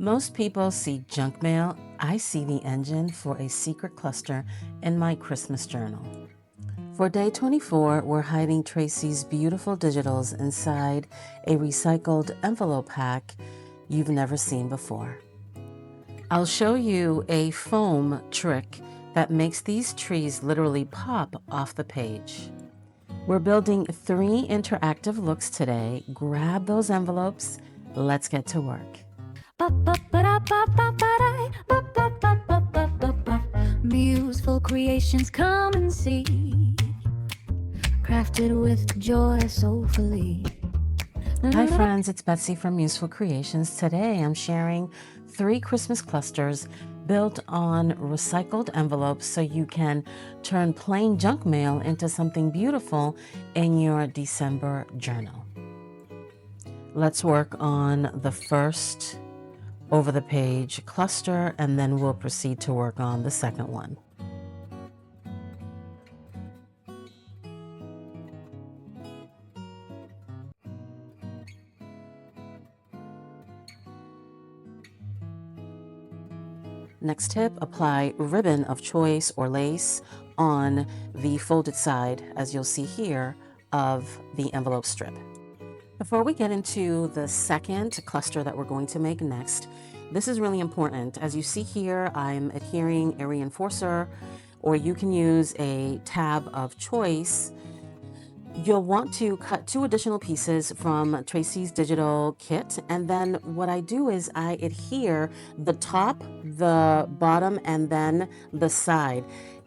Most people see junk mail. I see the engine for a secret cluster in my Christmas journal. For day 24, we're hiding Tracy's beautiful digitals inside a recycled envelope pack you've never seen before. I'll show you a foam trick that makes these trees literally pop off the page. We're building 3 interactive looks today. Grab those envelopes. Let's get to work. Museful Creations, come and see. Crafted with joy soulfully. Hi friends, it's Betsy from Museful Creations. Today I'm sharing 3 Christmas clusters built on recycled envelopes so you can turn plain junk mail into something beautiful in your December journal. Let's work on the first over the page cluster, and then we'll proceed to work on the second one. Next tip, apply ribbon of choice or lace on the folded side, as you'll see here, of the envelope strip. Before we get into the second cluster that we're going to make next, this is really important. As you see here, I'm adhering a reinforcer, or you can use a tab of choice. You'll want to cut 2 additional pieces from Tracy's digital kit, and then what I do is I adhere the top, the bottom, and then the side.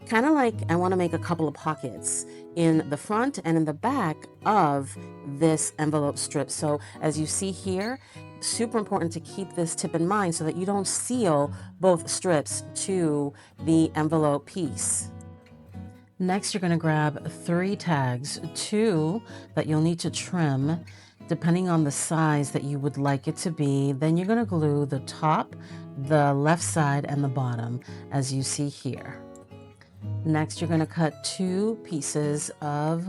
Kind of like I want to make a couple of pockets in the front and in the back of this envelope strip. So as you see here, super important to keep this tip in mind so that you don't seal both strips to the envelope piece. Next, you're going to grab 3 tags, 2 that you'll need to trim depending on the size that you would like it to be. Then you're going to glue the top, the left side, and the bottom, as you see here. Next, you're going to cut 2 pieces of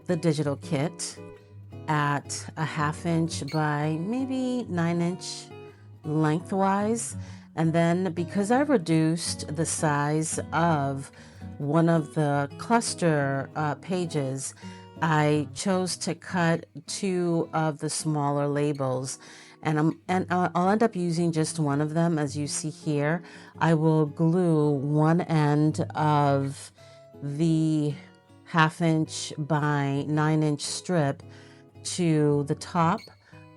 the digital kit at a 1/2 inch by maybe 9 inch lengthwise. And then because I've reduced the size of one of the cluster pages, I chose to cut 2 of the smaller labels, and I'll end up using just one of them. As you see here, I will glue one end of the 1/2 inch by 9 inch strip to the top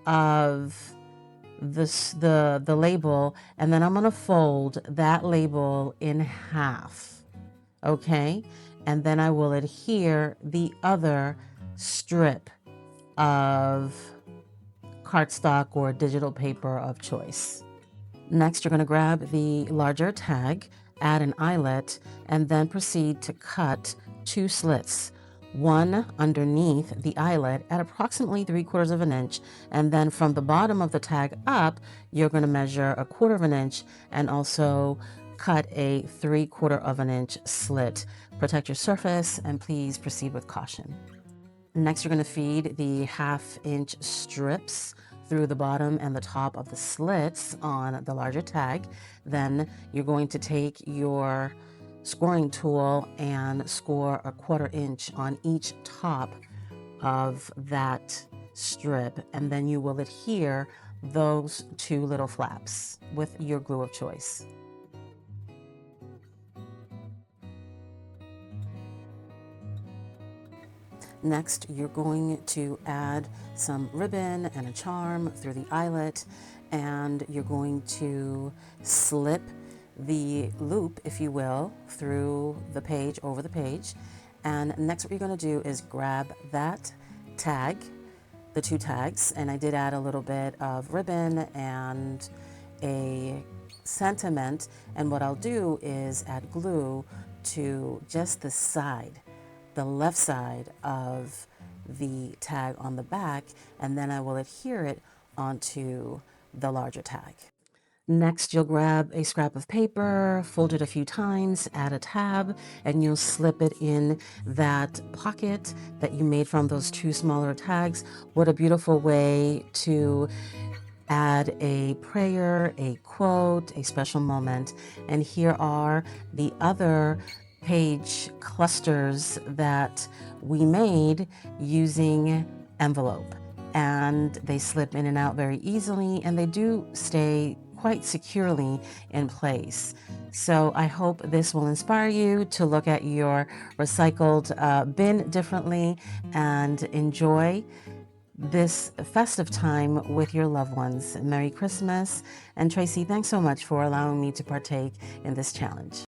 of the label, and then I'm going to fold that label in half. Okay, and then I will adhere the other strip of cardstock or digital paper of choice. Next, you're going to grab the larger tag, add an eyelet, and then proceed to cut 2 slits, one underneath the eyelet at approximately 3/4 of an inch, and then from the bottom of the tag up, you're going to measure 1/4 of an inch and also cut a 3/4 of an inch slit. Protect your surface and please proceed with caution. Next, you're going to feed the 1/2 inch strips through the bottom and the top of the slits on the larger tag. Then you're going to take your scoring tool and score 1/4 inch on each top of that strip, and then you will adhere those 2 little flaps with your glue of choice. Next, you're going to add some ribbon and a charm through the eyelet, and you're going to slip the loop, if you will, through the page, over the page. And next what you're going to do is grab that tag, the 2 tags, and I did add a little bit of ribbon and a sentiment, and what I'll do is add glue to just the side, the left side of the tag on the back, and then I will adhere it onto the larger tag. Next, you'll grab a scrap of paper, fold it a few times, add a tab, and you'll slip it in that pocket that you made from those 2 smaller tags. What a beautiful way to add a prayer, a quote, a special moment. And here are the other page clusters that we made using envelope. And they slip in and out very easily, and they do stay quite securely in place. So I hope this will inspire you to look at your recycled bin differently and enjoy this festive time with your loved ones. Merry Christmas. And Tracy, thanks so much for allowing me to partake in this challenge.